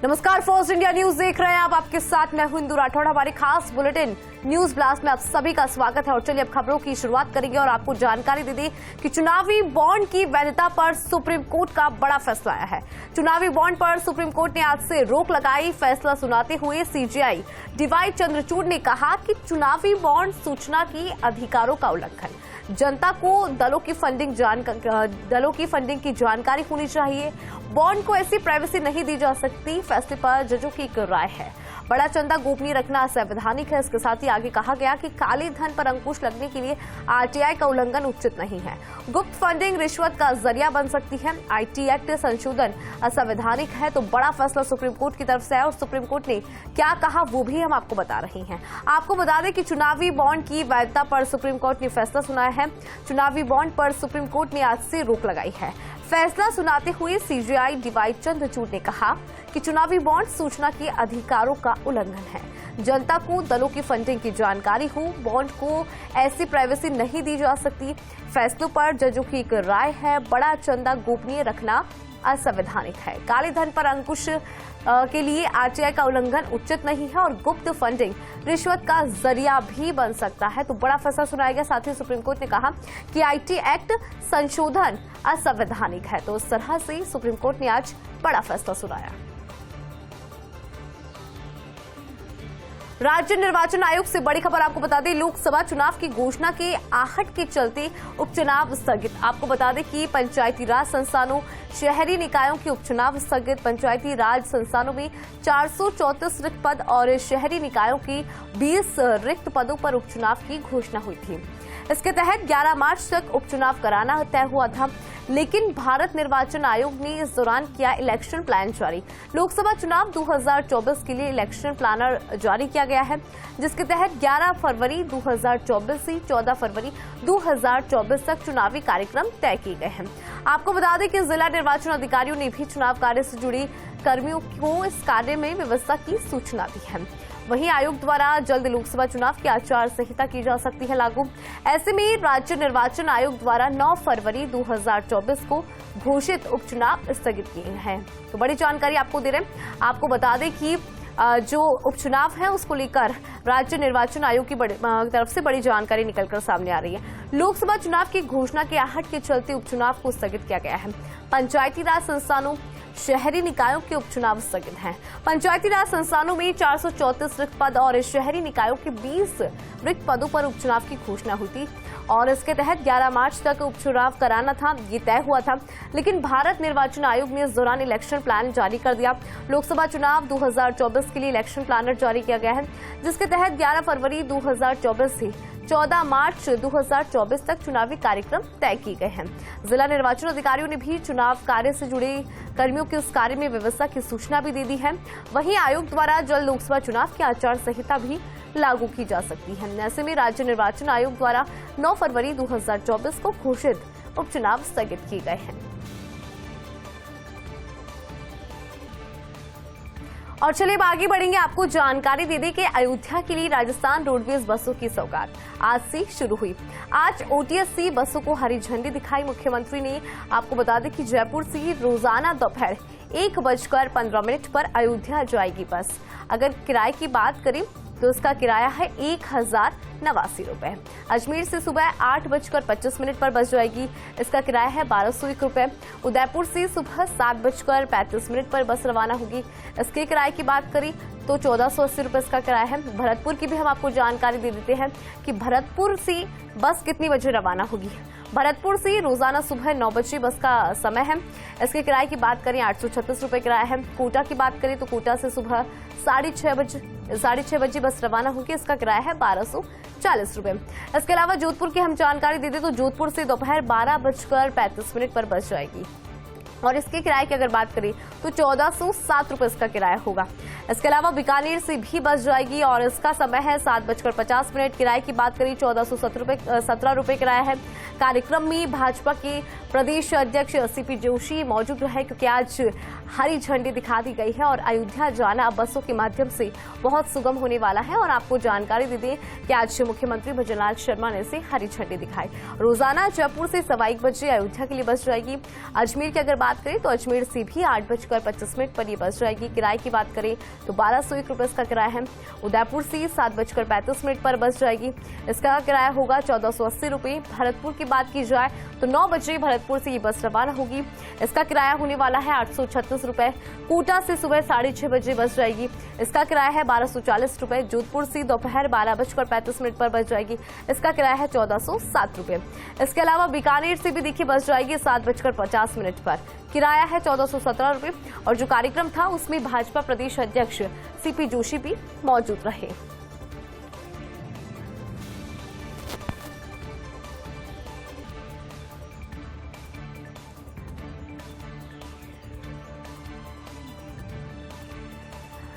नमस्कार, first India news देख रहे हैं आप। आपके साथ मैं हूं इंदु राठौड़। हमारी खास बुलेटिन न्यूज ब्लास्ट में आप सभी का स्वागत है। और चलिए अब खबरों की शुरुआत करेंगे और आपको जानकारी दे दें कि चुनावी बॉन्ड की वैधता पर सुप्रीम कोर्ट का बड़ा फैसला आया है। चुनावी बॉन्ड पर सुप्रीम कोर्ट ने आज से रोक लगाई। फैसला सुनाते हुए सीजेआई डीवाई चंद्रचूड़ ने कहा कि चुनावी बॉन्ड सूचना की अधिकारों का उल्लंघन, जनता को दलों की फंडिंग की जानकारी होनी चाहिए, बॉन्ड को ऐसी प्राइवेसी नहीं दी जा सकती। फैसले पर जजों की एक राय है। बड़ा चंदा गोपनीय रखना असंवैधानिक है। इसके साथ ही आगे कहा गया कि काले धन पर अंकुश लगने के लिए आरटीआई का उल्लंघन उचित नहीं है। गुप्त फंडिंग रिश्वत का जरिया बन सकती है। आईटी एक्ट संशोधन असंवैधानिक है। तो बड़ा फैसला सुप्रीम कोर्ट की तरफ से है और सुप्रीम कोर्ट ने क्या कहा वो भी हम आपको बता रहे हैं। आपको बता दें कि चुनावी बॉन्ड की वैधता पर सुप्रीम कोर्ट ने फैसला सुनाया है। चुनावी बॉन्ड पर सुप्रीम कोर्ट ने आज से रोक लगाई है। फैसला सुनाते हुए सीजेआई डीवाई चंद्रचूड़ ने कहा कि चुनावी बॉन्ड सूचना के अधिकारों का उल्लंघन है। जनता को दलों की फंडिंग की जानकारी हो, बॉन्ड को ऐसी प्राइवेसी नहीं दी जा सकती। फैसलों पर जजों की एक राय है। बड़ा चंदा गोपनीय रखना असंवैधानिक है। काले धन पर अंकुश के लिए आरटीआई का उल्लंघन उचित नहीं है और गुप्त फंडिंग रिश्वत का जरिया भी बन सकता है। तो बड़ा फैसला सुनाया गया। साथ ही सुप्रीम कोर्ट ने कहा कि आईटी एक्ट संशोधन असंवैधानिक है। तो इस तरह से सुप्रीम कोर्ट ने आज बड़ा फैसला सुनाया। राज्य निर्वाचन आयोग से बड़ी खबर आपको बता दें, लोकसभा चुनाव की घोषणा के आहट के चलते उपचुनाव स्थगित। आपको बता दें कि पंचायती राज संस्थानों, शहरी निकायों के उपचुनाव स्थगित। पंचायती राज संस्थानों में 434 रिक्त पद और शहरी निकायों के 20 रिक्त पदों पर उपचुनाव की घोषणा हुई थी। इसके तहत 11 मार्च तक उपचुनाव कराना तय हुआ था, लेकिन भारत निर्वाचन आयोग ने इस दौरान किया इलेक्शन प्लान जारी। लोकसभा चुनाव 2024 के लिए इलेक्शन प्लानर जारी किया गया है, जिसके तहत 11 फरवरी 2024 से 14 फरवरी 2024 तक चुनावी कार्यक्रम तय किए गए हैं। आपको बता दें कि जिला निर्वाचन अधिकारियों ने भी चुनाव कार्य से जुड़ी कर्मियों को इस कार्य में व्यवस्था की सूचना दी है। वहीं आयोग द्वारा जल्द लोकसभा चुनाव की आचार संहिता की जा सकती है लागू। ऐसे में राज्य निर्वाचन आयोग द्वारा 9 फरवरी 2024 को घोषित उपचुनाव स्थगित किए हैं। तो बड़ी जानकारी आपको दे रहे हैं। आपको बता दें कि जो उपचुनाव है उसको लेकर राज्य निर्वाचन आयोग की तरफ से बड़ी जानकारी निकलकर सामने आ रही है। लोकसभा चुनाव की घोषणा के आहट के चलते उपचुनाव को स्थगित किया गया है। पंचायती राज संस्थानों, शहरी निकायों के उपचुनाव स्थगित हैं। पंचायती राज संस्थानों में 434 रिक्त पद और शहरी निकायों के 20 रिक्त पदों पर उपचुनाव की घोषणा हुई थी और इसके तहत 11 मार्च तक उपचुनाव कराना था, ये तय हुआ था। लेकिन भारत निर्वाचन आयोग ने इस दौरान इलेक्शन प्लान जारी कर दिया। लोकसभा चुनाव 2024 के लिए इलेक्शन प्लानर जारी किया गया है, जिसके तहत 11 फरवरी 2024 से 14 मार्च 2024 तक चुनावी कार्यक्रम तय किए गए हैं। जिला निर्वाचन अधिकारियों ने भी चुनाव कार्य से जुड़े कर्मियों की उस कार्य में व्यवस्था की सूचना भी दे दी है। वहीं आयोग द्वारा जल्द लोकसभा चुनाव की आचार संहिता भी लागू की जा सकती है। ऐसे में राज्य निर्वाचन आयोग द्वारा 9 फरवरी 2024 को घोषित उपचुनाव स्थगित किए गए हैं। और चलिए अब आगे बढ़ेंगे। आपको जानकारी दे दें कि अयोध्या के लिए राजस्थान रोडवेज बसों की सौगात आज से शुरू हुई। आज ओटीएस बसों को हरी झंडी दिखाई मुख्यमंत्री ने। आपको बता दें कि जयपुर से रोजाना दोपहर 1:15 पर अयोध्या जाएगी बस। अगर किराए की बात करें तो इसका किराया है 1089 रुपए। अजमेर से सुबह 8:25 पर बस जाएगी। इसका किराया है 1201 रुपए। उदयपुर से सुबह 7:35 पर बस रवाना होगी। इसके किराए की बात करें तो 1480 रुपए इसका किराया है। भरतपुर की भी हम आपको जानकारी दे देते हैं कि भरतपुर से बस कितनी बजे रवाना होगी। भरतपुर से रोजाना सुबह 9 बजे बस का समय है। इसके किराए की बात करें 836 रुपए किराया है। कोटा की बात करें तो कोटा से सुबह 6:30 बजे बस रवाना होगी। इसका किराया है 1240 रुपए। इसके अलावा जोधपुर की हम जानकारी दे दें तो जोधपुर से दोपहर 12:35 पर बस जाएगी और इसके किराए की अगर बात करें तो 1407 रुपए इसका किराया होगा। इसके अलावा बीकानेर से भी बस जाएगी और इसका समय है 7:50। किराए की बात करें 1417 रुपए किराया है। कार्यक्रम में भाजपा के प्रदेश अध्यक्ष सीपी जोशी मौजूद रहे, क्योंकि आज हरी झंडी दिखा दी गई है और अयोध्या जाना बसों के माध्यम से बहुत सुगम होने वाला है। और आपको जानकारी दे दें कि आज मुख्यमंत्री भजनलाल शर्मा ने इसे हरी झंडी दिखाई। रोजाना जयपुर से 1:15 बजे अयोध्या के लिए बस जाएगी। अजमेर की अगर बात बात करें तो अजमेर से भी 8:25 पर ये बस जाएगी। किराए की बात करें तो 1201 रुपए इसका किराया है। उदयपुर से 7:35 पर बस जाएगी, इसका किराया होगा 1480 रुपए। भरतपुर की बात की जाए तो 9 बजे भरतपुर से ये बस रवाना होगी, इसका किराया होने वाला है 836 रुपए। कोटा से सुबह 6:30 बजे बस जाएगी, इसका किराया है 1240 रुपए। जोधपुर से दोपहर 12:35 पर बस जाएगी, इसका किराया है 1407 रुपए। इसके अलावा बीकानेर से भी देखिए बस जाएगी 7:50 पर, किराया है 1417 रुपए। और जो कार्यक्रम था उसमें भाजपा प्रदेश अध्यक्ष सीपी जोशी भी मौजूद रहे।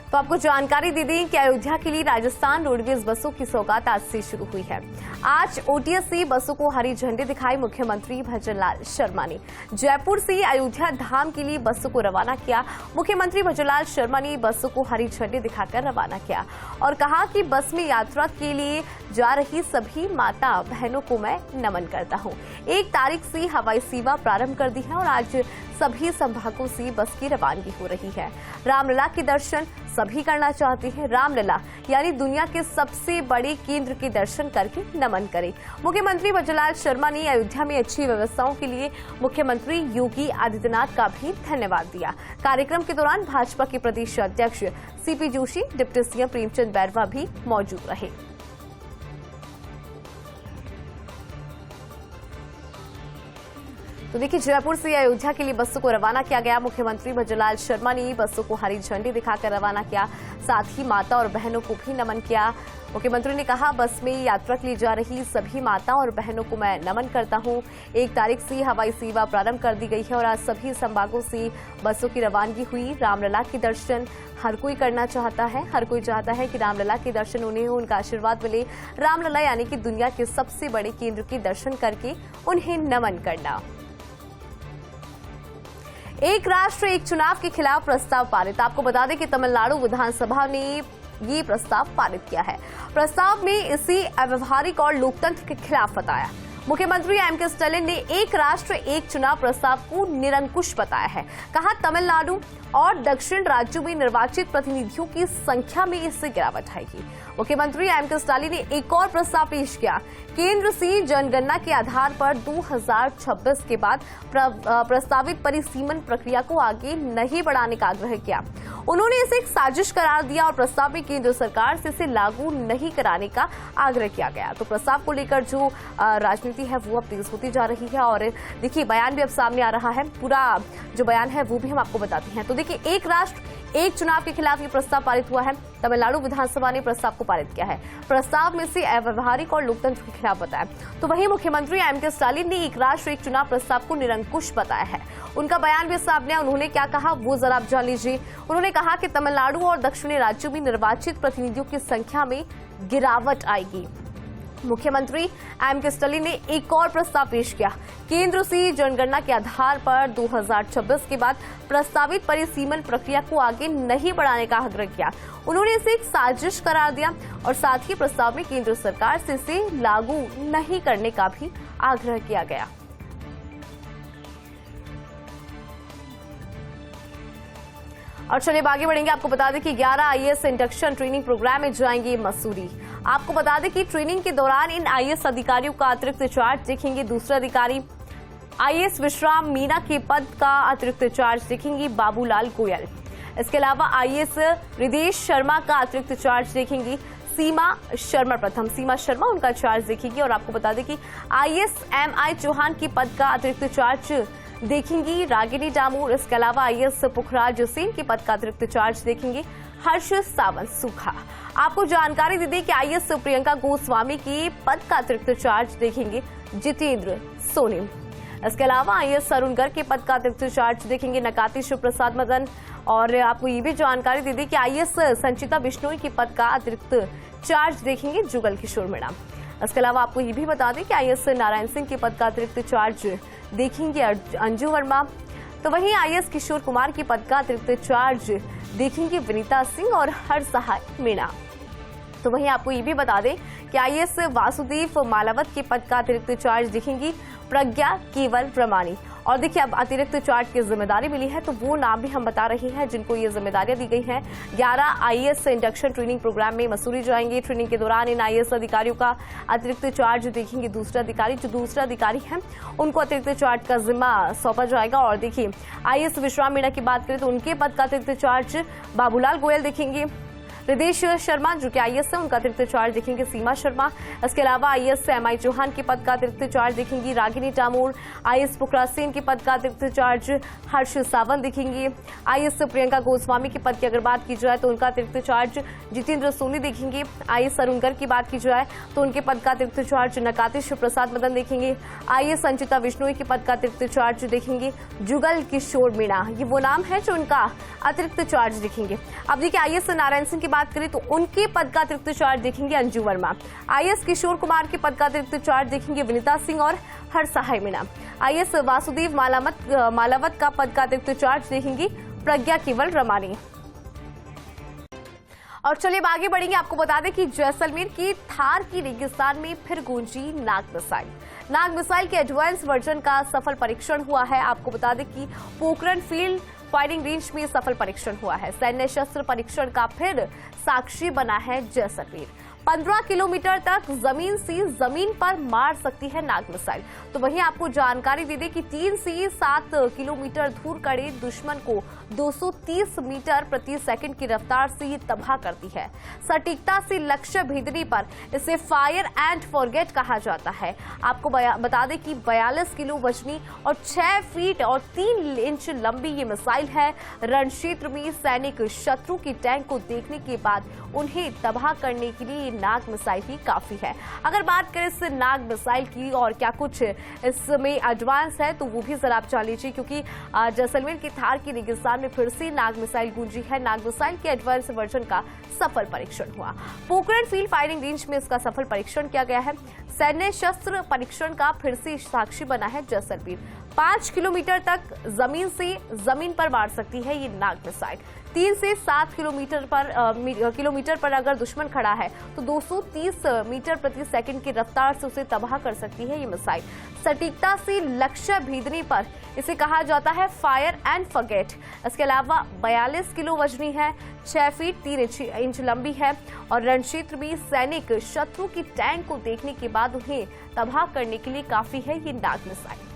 तो आपको जानकारी दे दें कि अयोध्या के लिए राजस्थान रोडवेज बसों की सौगात आज से शुरू हुई है। आज ओटीएस से बसों को हरी झंडी दिखाई मुख्यमंत्री भजनलाल शर्मा ने। जयपुर से अयोध्या धाम के लिए बसों को रवाना किया। मुख्यमंत्री भजनलाल शर्मा ने बसों को हरी झंडी दिखाकर रवाना किया और कहा कि बस में यात्रा के लिए जा रही सभी माता बहनों को मैं नमन करता हूं। 1 तारीख से हवाई सेवा प्रारंभ कर दी है और आज सभी संभागों से बस की रवानगी हो रही है। रामलला के दर्शन सभी करना चाहते हैं। रामलला यानी दुनिया के सबसे बड़े केंद्र के दर्शन करके नमन करें। मुख्यमंत्री भजनलाल शर्मा ने अयोध्या में अच्छी व्यवस्थाओं के लिए मुख्यमंत्री योगी आदित्यनाथ का भी धन्यवाद दिया। कार्यक्रम के दौरान भाजपा के प्रदेश अध्यक्ष CP Joshi, deputy CM Premchand Bairwa भी मौजूद रहे। तो देखिए, जयपुर से अयोध्या के लिए बसों को रवाना किया गया। मुख्यमंत्री भजनलाल शर्मा ने बसों को हरी झंडी दिखाकर रवाना किया, साथ ही माता और बहनों को भी नमन किया। मुख्यमंत्री ने कहा, बस में यात्रा के लिए जा रही सभी माता और बहनों को मैं नमन करता हूं। 1 तारीख से हवाई सेवा प्रारंभ कर दी गई है और आज सभी संभागों से बसों की रवानगी हुई। रामलला के दर्शन हर कोई करना चाहता है, हर कोई चाहता है कि रामलला के दर्शन उन्हें हो, उनका आशीर्वाद मिले। रामलला यानी कि दुनिया के सबसे बड़े केंद्र के दर्शन करके उन्हें नमन करना। एक राष्ट्र एक चुनाव के खिलाफ प्रस्ताव पारित। आपको बता दें कि तमिलनाडु विधानसभा ने ये प्रस्ताव पारित किया है। प्रस्ताव में इसी अव्यवहारिक और लोकतंत्र के खिलाफ बताया। मुख्यमंत्री एम.के. स्टालिन ने एक राष्ट्र एक चुनाव प्रस्ताव को निरंकुश बताया है। कहा, तमिलनाडु और दक्षिण राज्यों में निर्वाचित प्रतिनिधियों की संख्या में इससे गिरावट आएगी। मुख्यमंत्री एम.के. स्टालिन ने एक और प्रस्ताव पेश किया। केंद्र से जनगणना के आधार पर 2026 के बाद प्रस्तावित परिसीमन प्रक्रिया को आगे नहीं बढ़ाने का आग्रह किया। उन्होंने इसे एक साजिश करार दिया और प्रस्ताव में केंद्र सरकार से इसे लागू नहीं कराने का आग्रह किया गया। तो प्रस्ताव को लेकर जो राजनीति है वो अब तेज होती जा रही है और देखिए, बयान भी अब सामने आ रहा है। पूरा जो बयान है वो भी हम आपको बताते हैं। तो देखिए, एक राष्ट्र एक चुनाव के खिलाफ ये प्रस्ताव पारित हुआ है। तमिलनाडु विधानसभा ने प्रस्ताव को पारित किया है। प्रस्ताव में से अव्यवहारिक और लोकतंत्र के खिलाफ बताया। तो वहीं मुख्यमंत्री एम.के. स्टालिन ने एक राष्ट्र एक चुनाव प्रस्ताव को निरंकुश बताया है। उनका बयान भी सामने, उन्होंने क्या कहा वो जरा आप जान लीजिए। उन्होंने कहा कि तमिलनाडु और दक्षिणी राज्यों में निर्वाचित प्रतिनिधियों की संख्या में गिरावट आएगी। मुख्यमंत्री एम.के. स्टालिन ने एक और प्रस्ताव पेश किया। केंद्र से जनगणना के आधार पर 2026 के बाद प्रस्तावित परिसीमन प्रक्रिया को आगे नहीं बढ़ाने का आग्रह किया। उन्होंने इसे एक साजिश करार दिया और साथ ही प्रस्ताव में केंद्र सरकार से इसे लागू नहीं करने का भी आग्रह किया गया। और चलिए आगे बढ़ेंगे। आपको बता दें कि 11 आईएएस इंडक्शन ट्रेनिंग प्रोग्राम में जाएंगे मसूरी। आपको बता दें कि ट्रेनिंग के दौरान इन आईएएस अधिकारियों का अतिरिक्त चार्ज देखेंगे दूसरे अधिकारी। आईएएस विश्राम मीना के पद का अतिरिक्त चार्ज देखेंगी बाबूलाल गोयल। इसके अलावा आईएएस रिदेश शर्मा का अतिरिक्त चार्ज देखेंगी सीमा शर्मा प्रथम। सीमा शर्मा उनका चार्ज देखेंगी। और आपको बता दें कि आईएएस एमआई चौहान की पद का अतिरिक्त चार्ज देखेंगी रागिनी डामोर। इसके अलावा आईएएस पुखराज सेन के पद का अतिरिक्त चार्ज देखेंगे हर्ष सावंत सूखा। आपको जानकारी दे दें कि आईएएस प्रियंका गोस्वामी के पद का अतिरिक्त चार्ज देखेंगे जितेंद्र सोनी। इसके अलावा आईएएस अरुण गर्ग के पद का अतिरिक्त चार्ज देखेंगे नकाती शिव प्रसाद मदन। और आपको ये भी जानकारी दे दें कि आईएएस संचिता बिश्नोई के पद का अतिरिक्त चार्ज देखेंगे जुगल किशोर मीणा। इसके अलावा आपको ये भी बता दें कि आईएएस नारायण सिंह के पद का अतिरिक्त चार्ज देखेंगे अंजू वर्मा। तो वहीं आईएएस किशोर कुमार के पद का अतिरिक्त चार्ज देखेंगे विनीता सिंह और हर सहाय मीणा। तो वहीं आपको ये भी बता दें कि आईएएस वासुदेव मालावत के पद का अतिरिक्त चार्ज देखेंगी प्रज्ञा केवल प्रमाणी। और देखिए अब अतिरिक्त चार्ज की जिम्मेदारी मिली है, तो वो नाम भी हम बता रहे हैं जिनको ये जिम्मेदारियां दी गई हैं। 11 आईएएस इंडक्शन ट्रेनिंग प्रोग्राम में मसूरी जाएंगे। ट्रेनिंग के दौरान इन आईएएस अधिकारियों का अतिरिक्त चार्ज देखेंगे दूसरे अधिकारी। जो दूसरे अधिकारी हैं उनको अतिरिक्त चार्ज का जिम्मा सौंपा जाएगा। और देखिए आईएएस विश्राम मीणा की बात करें तो उनके पद का अतिरिक्त चार्ज बाबूलाल गोयल देखेंगे। रिदेश शर्मा जो कि आईएएस है उनका अतिरिक्त चार्ज देखेंगे सीमा शर्मा। इसके अलावा आईएएस एमआई चौहान के पद का अतिरिक्त चार्ज देखेंगी रागिनी डामोर। आईएएस पुखराज सेन के पद का अतिरिक्त चार्ज हर्ष सावंत देखेंगे। आईएएस प्रियंका गोस्वामी के पद की अगर बात की जाए तो उनका अतिरिक्त चार्ज जितेंद्र सोनी देखेंगे। आईएएस अरुणकर की बात की जाए तो उनके पद का अतिरिक्त चार्ज नकातिश प्रसाद मदन देखेंगे। आईएएस संचिता विश्नोई के पद का अतिरिक्त चार्ज देखेंगे जुगल किशोर मीणा। ये वो नाम है जो उनका अतिरिक्त चार्ज देखेंगे। अब देखिए आईएएस नारायण सिंह की बात करें तो उनके पद का अतिरिक्त चार्ज देखेंगे अंजू वर्मा। आईएएस किशोर कुमार के पद का अतिरिक्त चार्ज देखेंगे विनीता सिंह और हरसहाय मीणा। आईएएस वासुदेव मालावत का पद का अतिरिक्त चार्ज देखेंगी प्रज्ञा केवल रमानी। और चलिए अब आगे बढ़ेंगे। आपको बता दें कि जैसलमेर की थार की रेगिस्तान में फिर गूंजी नाग मिसाइल। नाग मिसाइल के एडवांस वर्जन का सफल परीक्षण हुआ है। आपको बता दें कि पोखरण फील्ड फायरिंग रेंज में सफल परीक्षण हुआ है। सैन्य शस्त्र परीक्षण का फिर साक्षी बना है जैसलमेर। 15 किलोमीटर तक जमीन से जमीन पर मार सकती है नाग मिसाइल। तो वहीं आपको जानकारी दे दें कि 3 से 7 किलोमीटर दूर खड़े दुश्मन को 230 मीटर प्रति सेकंड की रफ्तार से ये तबाह करती है। सटीकता से लक्ष्य भेदने पर इसे फायर एंड फॉरगेट कहा जाता है। आपको बता दें कि 42 किलो वजनी और 6 फीट और 3 इंच लंबी ये मिसाइल है। रण क्षेत्र में सैनिक शत्रु की टैंक को देखने के बाद उन्हें तबाह करने के लिए नाग मिसाइल ही काफी है। अगर बात करें इस नाग मिसाइल की और क्या कुछ इसमें एडवांस है तो वो भी जरा आप जान लीजिए, क्योंकि जैसलमेर की थार की रेगिस्तान में फिर से नाग मिसाइल गूंजी है। नाग मिसाइल के एडवांस वर्जन का सफल परीक्षण हुआ। पोखरण फील्ड फायरिंग रेंज में इसका सफल परीक्षण किया गया है। सैन्य शस्त्र परीक्षण का फिर से साक्षी बना है जैसलमेर। 5 किलोमीटर तक जमीन से जमीन पर मार सकती है ये नाग मिसाइल। 3 से 7 किलोमीटर पर अगर दुश्मन खड़ा है तो 230 मीटर प्रति सेकंड की रफ्तार से उसे तबाह कर सकती है ये मिसाइल। सटीकता से लक्ष्य भेदने पर इसे कहा जाता है फायर एंड फॉरगेट। इसके अलावा 42 किलो वजनी है, 6 फीट 3 इंच लंबी है और रण क्षेत्र में सैनिक शत्रु की टैंक को देखने के बाद उन्हें तबाह करने के लिए काफी है ये नाग मिसाइल।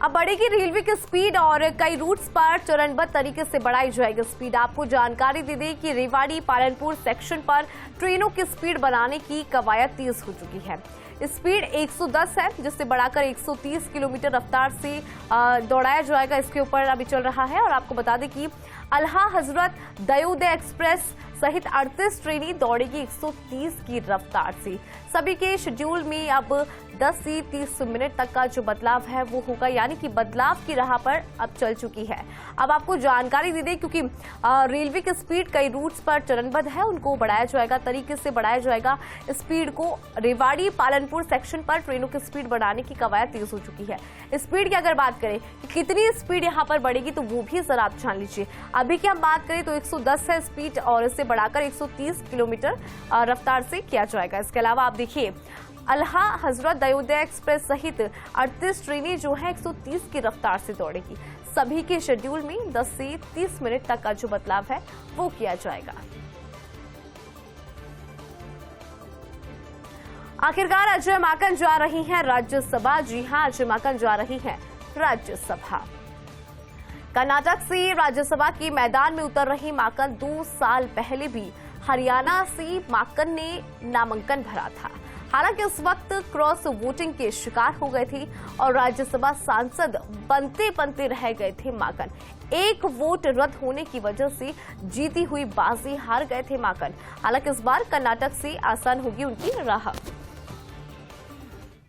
अब बढ़ेगी रेलवे की स्पीड और कई रूट्स पर चरणबद्ध तरीके से बढ़ाई जाएगी स्पीड। आपको जानकारी दे दें कि रेवाड़ी पालनपुर सेक्शन पर ट्रेनों की स्पीड बढ़ाने की कवायद तेज हो चुकी है। स्पीड 110 है जिससे बढ़ाकर 130 किलोमीटर रफ्तार से दौड़ाया जाएगा। इसके ऊपर अभी चल रहा है। और आपको बता दें कि अल्हा हजरत दयोदय एक्सप्रेस सहित 38 ट्रेनें दौड़ेगी 130 की रफ्तार से। सभी के शेड्यूल में अब 10 से 30 मिनट तक का जो बदलाव है वो होगा, यानी कि बदलाव की राह पर अब चल चुकी है। अब आपको जानकारी दे दें क्योंकि रेलवे की स्पीड कई रूट्स पर चरणबद्ध है, उनको बढ़ाया जाएगा, तरीके से बढ़ाया जाएगा स्पीड को। रेवाड़ी पालनपुर सेक्शन पर ट्रेनों की स्पीड बढ़ाने की कवायद तेज हो चुकी है। स्पीड की अगर बात करें कि कितनी स्पीड यहाँ पर बढ़ेगी तो वो भी जरा आप जान लीजिए। अभी की हम बात करें तो 110 है स्पीड और इससे बढ़ाकर 130 किलोमीटर रफ्तार से किया जाएगा। इसके अलावा आप देखिए अल्हा हजरत दयोदय एक्सप्रेस सहित 38 ट्रेनें जो है 130 की रफ्तार से दौड़ेगी। सभी के शेड्यूल में 10 से 30 मिनट तक का जो बदलाव है वो किया जाएगा। आखिरकार अजय माकन जा रही हैं राज्यसभा। जी हां, अजय माकन जा रही हैं राज्यसभा। कर्नाटक से राज्यसभा के मैदान में उतर रही माकन 2 साल पहले भी हरियाणा से माकन ने नामांकन भरा था। हालांकि उस वक्त क्रॉस वोटिंग के शिकार हो गए थे और राज्यसभा सांसद बनते बनते रह गए थे माकन। एक वोट रद्द होने की वजह से जीती हुई बाजी हार गए थे माकन। हालांकि इस बार कर्नाटक से आसान होगी उनकी राह।